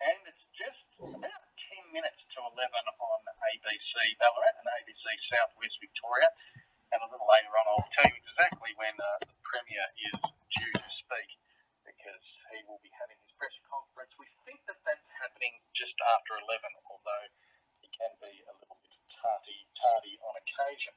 And it's just about 10 minutes to 11 on ABC Ballarat and ABC Southwest Victoria. And a little later on, I'll tell you exactly when the Premier is due to speak, because he will be having his press conference. We think that that's happening just after 11, although he can be a little bit tardy on occasion.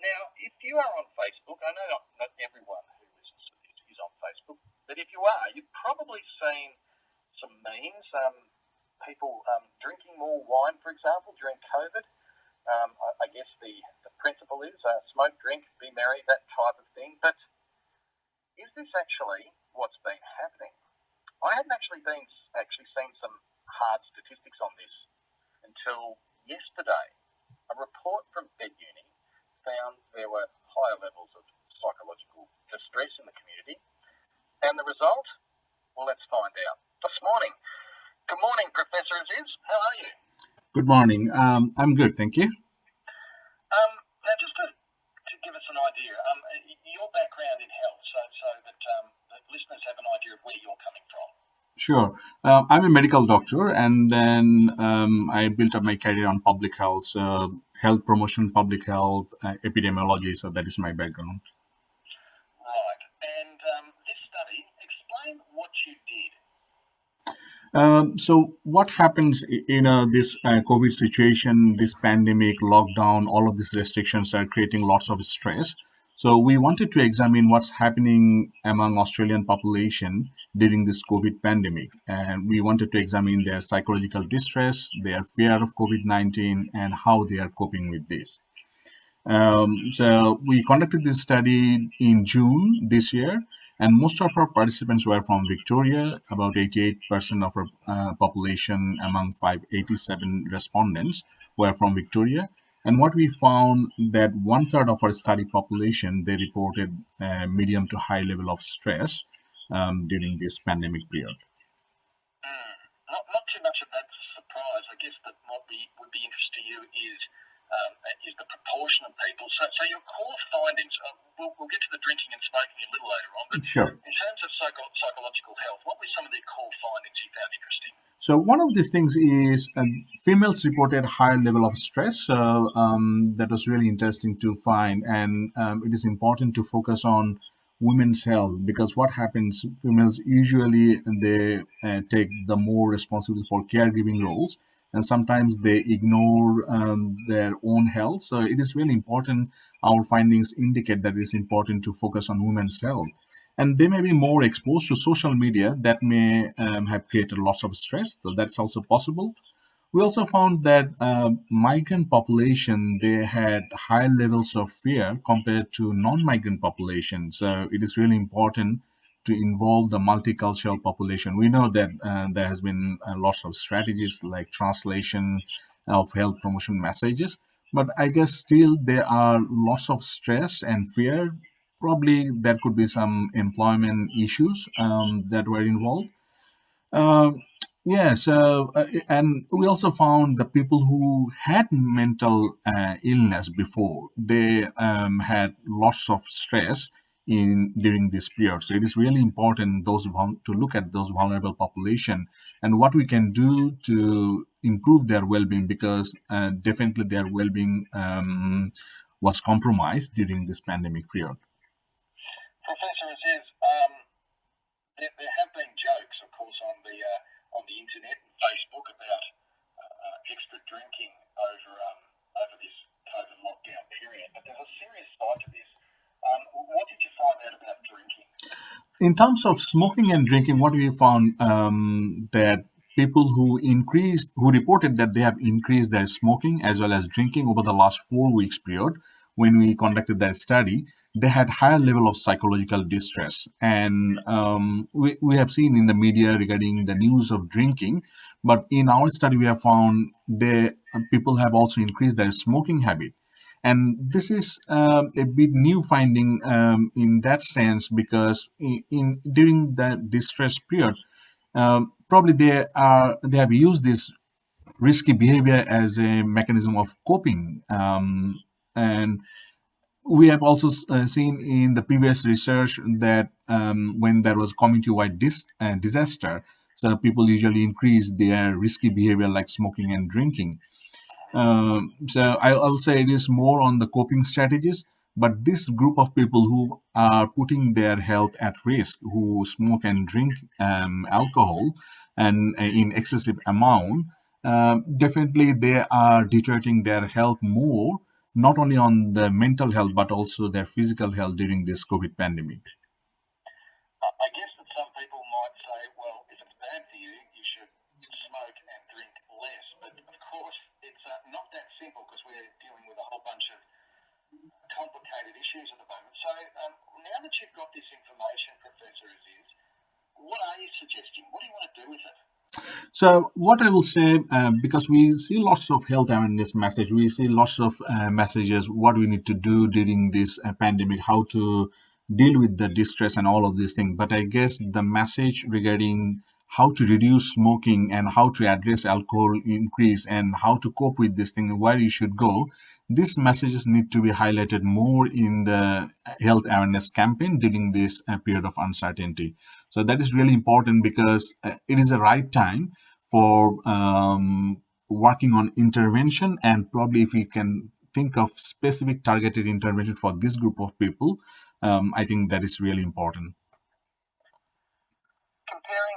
Now, if you are on Facebook, I know not everyone who listens to this is on Facebook, but if you are, you've probably seen some memes, people drinking more wine, for example, during COVID. I guess the principle is smoke, drink, be merry, that type of thing. But is this actually what's been happening? I hadn't actually seen some hard statistics on this until yesterday. A report from BetUni found there were higher levels of psychological distress in the community. And the result? Well, let's find out this morning. Good morning, Professor Aziz. How are you? Good morning. I'm good, thank you. Now, just to give us an idea, your background in health, so that listeners have an idea of where you're coming from. Sure. I'm a medical doctor, and then I built up my career on public health, health promotion, public health, epidemiology. So that is my background. Right. And this study, explain what you did. So what happens in this COVID situation, this pandemic, lockdown, all of these restrictions are creating lots of stress. So we wanted to examine what's happening among Australian population during this COVID pandemic. And we wanted to examine their psychological distress, their fear of COVID-19, and how they are coping with this. So we conducted this study in June this year, and most of our participants were from Victoria. About 88% of our population among 587 respondents were from Victoria. And what we found that 1/3 of our study population, they reported medium to high level of stress during this pandemic period. Not too much of that surprise. I guess that what would be interesting to you is the proportion of people. So your core findings, we'll get to the drinking and smoking a little later on, but Sure. In terms of psychological health, what were some of the core findings you found interesting? So one of these things is females reported higher level of stress. So that was really interesting to find, and it is important to focus on women's health, because what happens, females usually they take the more responsibility for caregiving roles, and sometimes they ignore their own health. So it is really important. Our findings indicate that it is important to focus on women's health. And they may be more exposed to social media that may have created lots of stress. So that's also possible. We also found that migrant population, they had high levels of fear compared to non-migrant population. So it is really important to involve the multicultural population. We know that there has been lots of strategies like translation of health promotion messages, but I guess still there are lots of stress and fear. Probably there could be some employment issues that were involved. And we also found the people who had mental illness before, they had lots of stress in during this period. So it is really important to look at those vulnerable population and what we can do to improve their well-being, because definitely their well-being was compromised during this pandemic period. Professor Aziz, there have been jokes, of course, on the internet and Facebook about extra drinking over this COVID lockdown period. But there's a serious side to this. What did you find out about drinking? In terms of smoking and drinking, what we found that people who reported that they have increased their smoking as well as drinking over the last 4 weeks period, when we conducted that study, they had higher level of psychological distress. And we have seen in the media regarding the news of drinking, but in our study we have found people have also increased their smoking habit. And this is a bit new finding in that sense, because during the distress period, probably they have used this risky behavior as a mechanism of coping. And we have also seen in the previous research that when there was community-wide disaster, so people usually increase their risky behavior like smoking and drinking. So I'll say it is more on the coping strategies. But this group of people who are putting their health at risk, who smoke and drink alcohol and in excessive amount, definitely they are deteriorating their health more, not only on the mental health but also their physical health during this COVID pandemic. I guess that some people might say, well, if it's bad for you, you should smoke and drink less. But of course, it's not that simple because we're dealing with a whole bunch of complicated issues at the moment. So now that you've got this information, Professor Aziz, what are you suggesting? What do you want to do with it? So what I will say, because we see lots of health awareness message, we see lots of messages what we need to do during this pandemic, how to deal with the distress and all of these things. But I guess the message regarding how to reduce smoking and how to address alcohol increase and how to cope with this thing, where you should go, these messages need to be highlighted more in the health awareness campaign during this period of uncertainty. So that is really important because it is the right time for working on intervention, and probably if we can think of specific targeted intervention for this group of people, I think that is really important. Comparing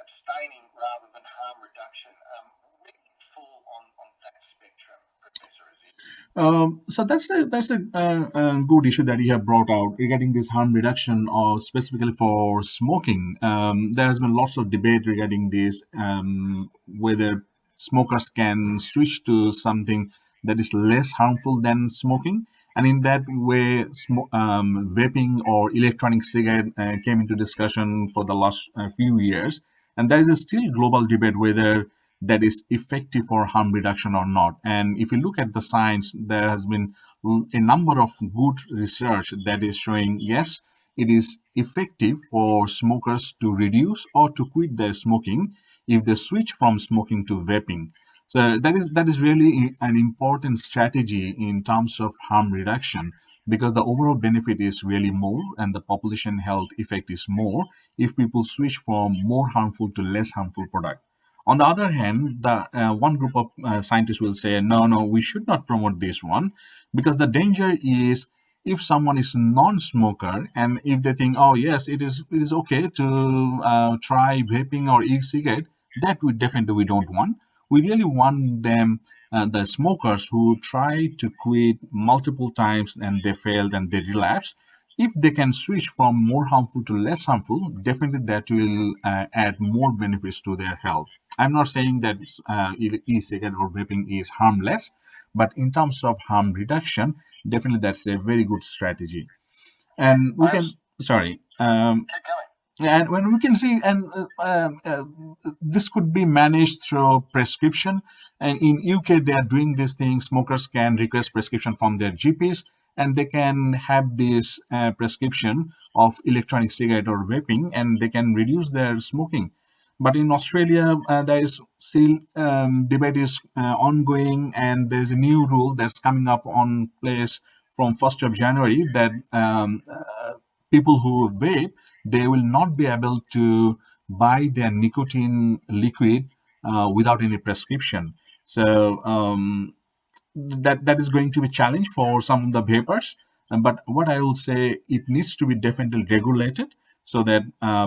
abstaining rather than harm reduction, we're full on that spectrum, Professor Aziz. So that's a good issue that you have brought out regarding this harm reduction, or specifically for smoking. There has been lots of debate regarding this, whether smokers can switch to something that is less harmful than smoking. And in that way, vaping or electronic cigarette came into discussion for the last few years. And there is a still global debate whether that is effective for harm reduction or not. And if you look at the science, there has been a number of good research that is showing yes, it is effective for smokers to reduce or to quit their smoking if they switch from smoking to vaping. So that is really an important strategy in terms of harm reduction, because the overall benefit is really more and the population health effect is more if people switch from more harmful to less harmful product. On the other hand, the one group of scientists will say, no, no, we should not promote this one, because the danger is if someone is non-smoker and if they think, oh yes, it is okay to try vaping or e-cigarette, that we don't want. We really want them, the smokers who try to quit multiple times and they failed and they relapse. If they can switch from more harmful to less harmful, definitely that will add more benefits to their health. I'm not saying that e-cigarette or vaping is harmless, but in terms of harm reduction, definitely that's a very good strategy. And we can, sorry, Keep going. and when we can see, and this could be managed through prescription. And in UK, they are doing this thing. Smokers can request prescription from their GPs, and they can have this prescription of electronic cigarette or vaping, and they can reduce their smoking. But in Australia, there is still debate is ongoing, and there's a new rule that's coming up on place from 1st of January that people who vape, they will not be able to buy their nicotine liquid without any prescription. So that is going to be a challenge for some of the vapors. But what I will say, it needs to be definitely regulated so that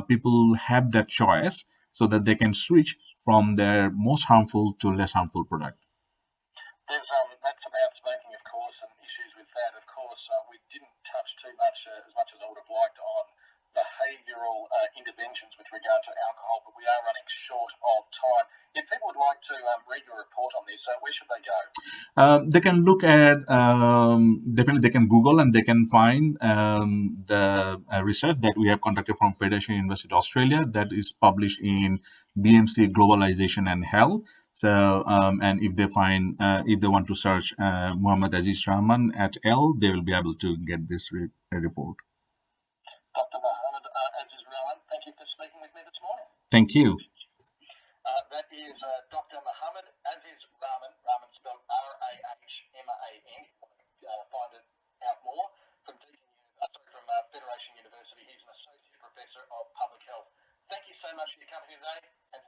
people have that choice, so that they can switch from their most harmful to less harmful product. There's that's about smoking, of course, and issues with that. Of course, we didn't touch too much, as much as I would have liked, on behavioural interventions with regard to alcohol, but we are running short of time. If people would like to read your report on this, where should they go? They can look at, definitely they can Google and they can find the research that we have conducted from Federation University Australia that is published in BMC Globalization and Health. So, and if they find, if they want to search Muhammad Aziz Rahman at L, they will be able to get this report. Dr. Muhammad Aziz Rahman, thank you for speaking with me this morning. Thank you. That is Dr. Muhammad Aziz Rahman, Rahman spelled R-A-H-M-A-N. Find University. He's an Associate Professor of Public Health. Thank you so much for your company today. And